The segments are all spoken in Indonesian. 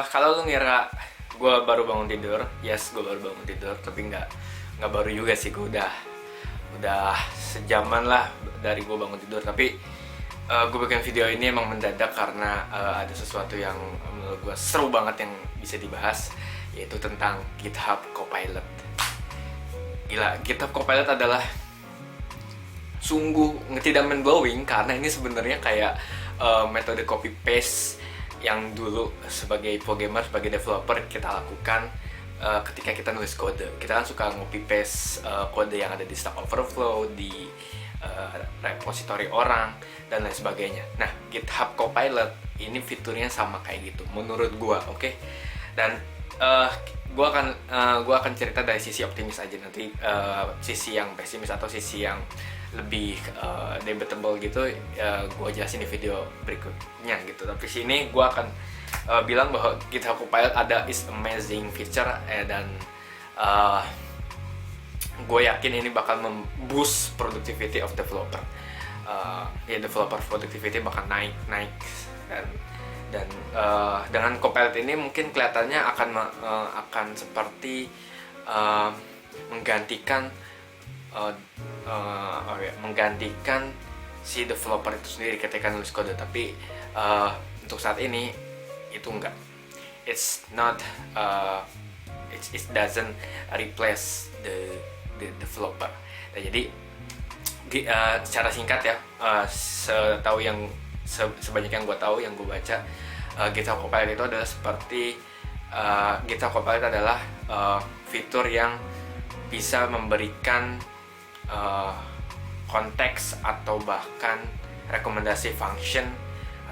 Kalau lu ngira gue baru bangun tidur, yes gue baru bangun tidur, tapi nggak baru juga sih, gue udah sejaman lah dari gue bangun tidur. Tapi gue bikin video ini emang mendadak karena ada sesuatu yang menurut gue seru banget yang bisa dibahas, yaitu tentang GitHub Copilot. Gila, GitHub Copilot adalah sungguh tidak mind blowing karena ini sebenarnya kayak metode copy paste yang dulu sebagai programmer, sebagai developer kita lakukan ketika kita nulis kode. Kita kan suka copy paste kode yang ada di Stack Overflow, di repository orang dan lain sebagainya. Nah, GitHub Copilot ini fiturnya sama kayak gitu menurut gua, oke? Dan gua akan cerita dari sisi optimis aja, nanti sisi yang pesimis atau sisi yang lebih debatable gitu gue jelasin di video berikutnya gitu. Tapi sini gue akan bilang bahwa GitHub Copilot ada is amazing feature dan gue yakin ini bakal memboost productivity of developer. Developer productivity bakal naik dan dengan Copilot ini mungkin kelihatannya akan seperti menggantikan menggantikan si developer itu sendiri ketika nulis kode. Tapi untuk saat ini itu enggak, it's not it doesn't replace the developer. Nah, jadi secara singkat ya, sebanyak yang gue tahu, yang gue baca, GitHub Copilot itu adalah seperti GitHub Copilot adalah fitur yang bisa memberikan konteks atau bahkan rekomendasi function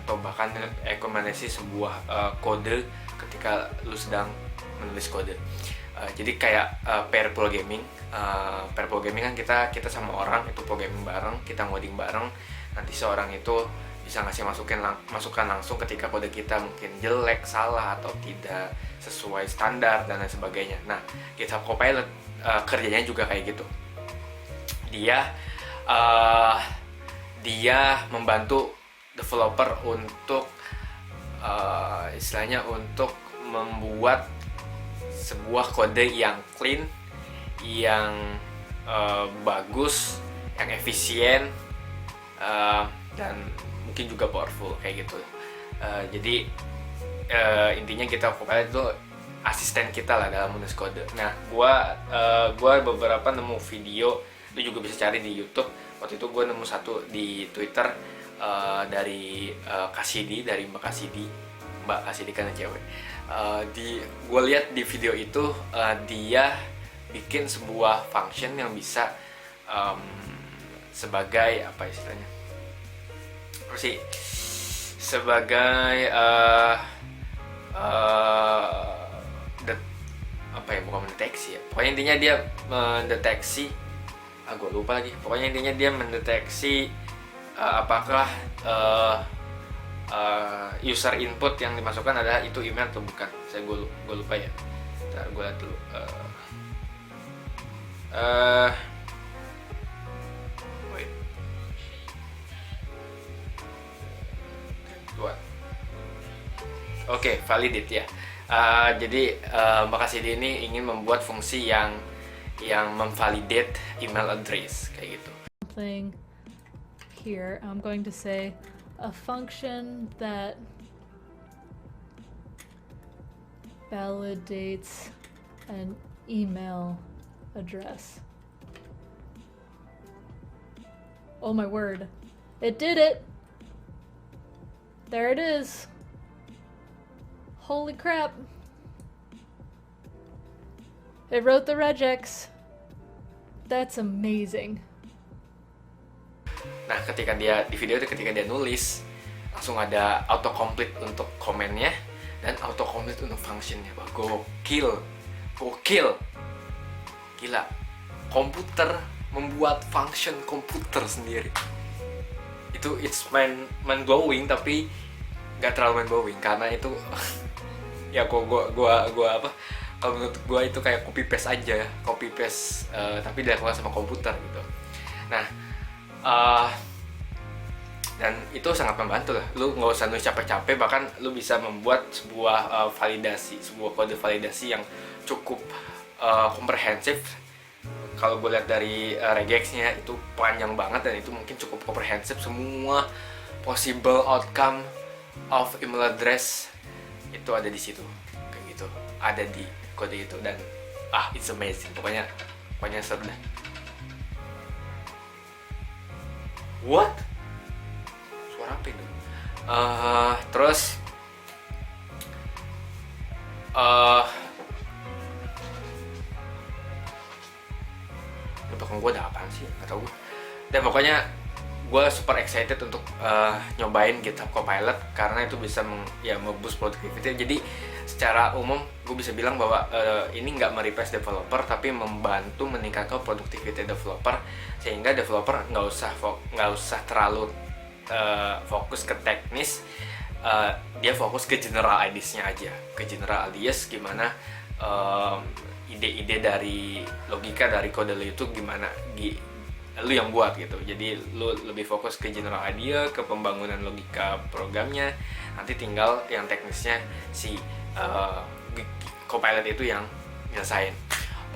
atau bahkan rekomendasi sebuah kode ketika lu sedang menulis kode. Jadi kayak pair programming. Pair programming kan kita sama orang itu programming bareng, kita ngoding bareng. Nanti seorang itu bisa ngasih masukan langsung ketika kode kita mungkin jelek, salah atau tidak sesuai standar dan lain sebagainya. Nah, GitHub Copilot kerjanya juga kayak gitu. Dia membantu developer untuk istilahnya untuk membuat sebuah kode yang clean, yang bagus, yang efisien, dan mungkin juga powerful kayak gitu. Jadi intinya kita Copilot itu asisten kita lah dalam menulis kode. Nah, gua beberapa nemu video, lu juga bisa cari di YouTube. Waktu itu gue nemu satu di Twitter dari Kasidi, dari Mbak Kasidi kan cewek. Gue lihat di video itu dia bikin sebuah function yang bisa sebagai apa istilahnya? Apa sih? Sebagai bukan mendeteksi ya. Pokoknya intinya dia mendeteksi, gue lupa lagi. Pokoknya intinya dia mendeteksi apakah user input yang dimasukkan adalah itu email atau bukan. Gue lupa ya. Ntar gue lihat dulu. Wait. Oke, validate ya. Jadi Mbak Kasidi ini ingin membuat fungsi yang memvalidate email address kayak gitu. Thing here, I'm going to say a function that validates an email address. Oh my word. It did it! There it is. Holy crap. It wrote the regex. That's amazing. Nah, ketika dia di video itu, ketika dia nulis, langsung ada autocomplete untuk komennya dan autocomplete untuk functionnya. Wah, gokil. Gila. Komputer membuat function komputer sendiri. It's mind blowing, tapi nggak terlalu mind blowing karena itu ya gua apa? Kalau menurut gue itu kayak copy paste tapi dilakukan sama komputer gitu. Nah, dan itu sangat membantu lah. Lu nggak usah nulis capek-capek, bahkan lu bisa membuat sebuah sebuah kode validasi yang cukup komprehensif. Kalau gue lihat dari regexnya itu panjang banget, dan itu mungkin cukup komprehensif. Semua possible outcome of email address itu ada di situ, kayak gitu, ada di kode itu. Dan it's amazing, pokoknya seru deh. What? Suara apa itu? Terus di belakang gue ada apaan sih? Gak tau gue. Dan pokoknya gue super excited untuk nyobain GitHub Copilot, karena itu bisa nge-boost productivity. Jadi secara umum gue bisa bilang bahwa ini nggak mereplace developer, tapi membantu meningkatkan productivity developer, sehingga developer nggak usah terlalu fokus ke teknis. Dia fokus ke general ideas-nya aja, ke general ideas gimana ide-ide dari logika dari kode lu itu gimana lu yang buat gitu. Jadi lu lebih fokus ke general idea, ke pembangunan logika programnya. Nanti tinggal yang teknisnya si Copilot itu yang nyelesain.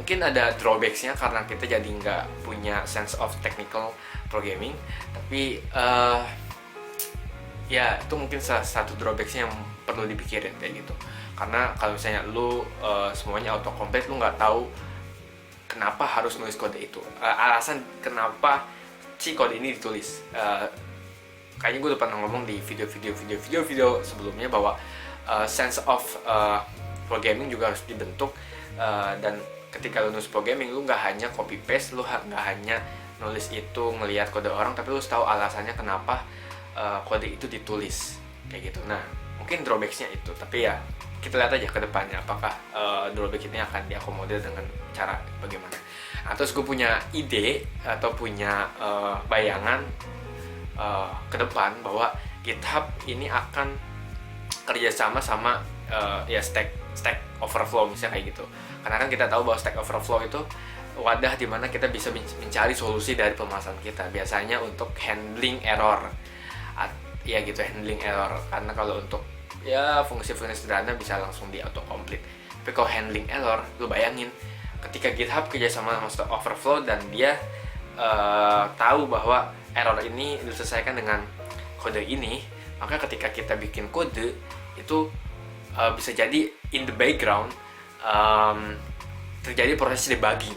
Mungkin ada drawbacks-nya karena kita jadi nggak punya sense of technical programming, tapi ya itu mungkin salah satu drawbacks-nya yang perlu dipikirin kayak gitu. Karena kalau misalnya lu semuanya autocomplete, lu nggak tahu kenapa harus nulis kode itu, alasan kenapa si kode ini ditulis. Kayaknya gue udah pernah ngomong di video sebelumnya bahwa sense of programming juga harus dibentuk, dan ketika lu nulis programming, lu nggak hanya copy paste, lu nggak hanya nulis itu ngelihat kode orang, tapi lu harus tahu alasannya kenapa kode itu ditulis kayak gitu. Nah, mungkin drawbacksnya itu, tapi ya kita lihat aja ke depannya apakah drawback ini akan diakomodir dengan cara bagaimana. Nah, terus gue punya ide atau punya bayangan ke depan bahwa GitHub ini akan kerjasama sama ya Stack Overflow misalnya kayak gitu. Karena kan kita tahu bahwa Stack Overflow itu wadah di mana kita bisa mencari solusi dari permasalahan kita, biasanya untuk handling error. Ya gitu, handling error. Karena kalau untuk ya fungsi-fungsi sederhana bisa langsung di autocomplete. Tapi kalau handling error, lu bayangin ketika GitHub kerjasama sama Stack Overflow dan dia tahu bahwa error ini diselesaikan dengan kode ini, maka ketika kita bikin kode itu bisa jadi in the background terjadi proses debugging.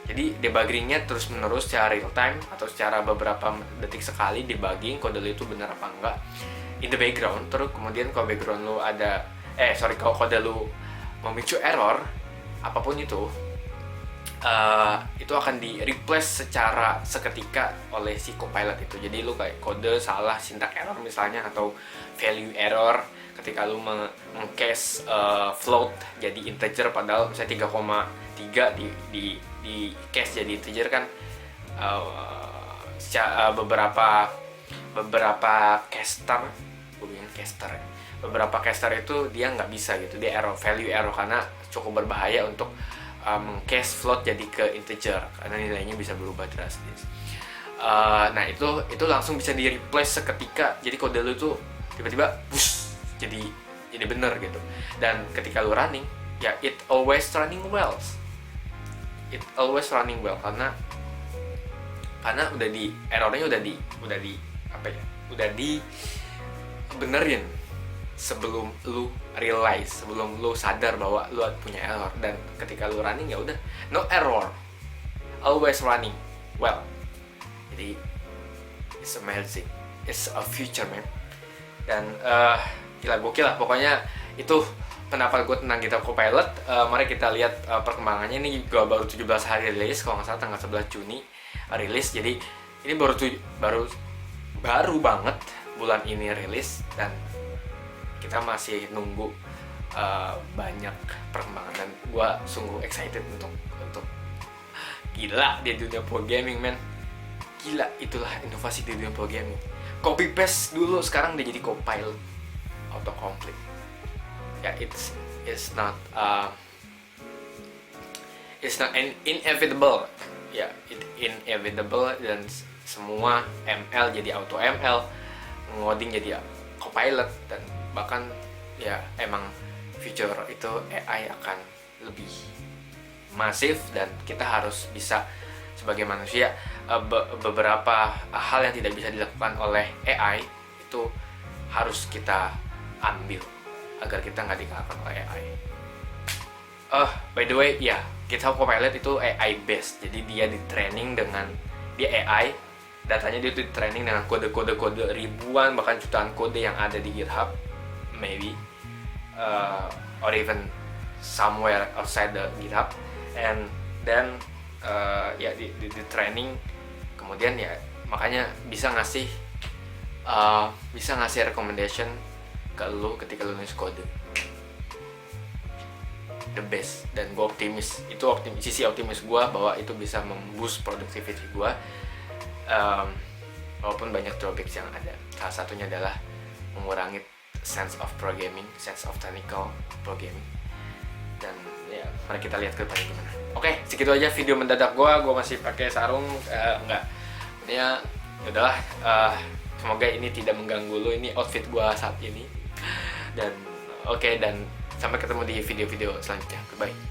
Jadi debuggingnya terus menerus secara real time atau secara beberapa detik sekali debugging kode lu itu benar apa enggak in the background. Terus kemudian kalau background lu ada kalau kode lu memicu error apapun itu akan di replace secara seketika oleh si Copilot itu. Jadi lu kayak kode salah syntax error misalnya, atau value error ketika lu meng-case float jadi integer padahal misalnya 3,3 di case jadi integer kan. Beberapa caster itu dia nggak bisa gitu, dia value error karena cukup berbahaya untuk meng-case float jadi ke integer karena nilainya bisa berubah drastis. Nah itu langsung bisa di replace seketika, jadi kode lu tuh tiba-tiba jadi bener gitu. Dan ketika lu running ya it always running well karena errornya udah di benerin sebelum lu realize, sebelum lu sadar bahwa lu punya error. Dan ketika lu running ya udah no error, always running well. Jadi it's amazing, it's a future man. Dan gila gokil lah pokoknya. Itu pendapat gue tentang GitHub Copilot. Mari kita lihat perkembangannya. Ini juga baru 17 hari rilis, kalau nggak salah tanggal 11 Juni rilis. Jadi ini baru banget bulan ini rilis, dan kita masih nunggu banyak perkembangan. Dan gue sungguh excited untuk gila di dunia programming man. Gila, itulah inovasi di dunia programming. Copy paste dulu, sekarang dia jadi Copilot autocomplete. Ya it's not inevitable. Ya, inevitable, dan semua ML jadi auto ML. ngoding jadi Copilot, dan bahkan ya emang future itu AI akan lebih masif, dan kita harus bisa sebagai manusia beberapa hal yang tidak bisa dilakukan oleh AI itu harus kita ambil agar kita nggak dikalahkan oleh AI. By the way, ya, GitHub Copilot itu AI based, jadi dia di training dengan AI, datanya dia di training dengan kode ribuan bahkan jutaan kode yang ada di GitHub, maybe or even somewhere outside the GitHub, and then ya di training, kemudian ya makanya bisa ngasih recommendation ke lu ketika lu nulis kode. The best, dan gue optimis, itu sisi optimis gue bahwa itu bisa memboost productivity gue, walaupun banyak drawbacks yang ada. Salah satunya adalah mengurangi sense of programming, sense of technical programming, dan ya mari kita lihat ke depannya gimana. Oke, segitu aja video mendadak gue masih pakai sarung, enggak ya udahlah, semoga ini tidak mengganggu lo, ini outfit gue saat ini, dan oke, dan sampai ketemu di video-video selanjutnya. Goodbye.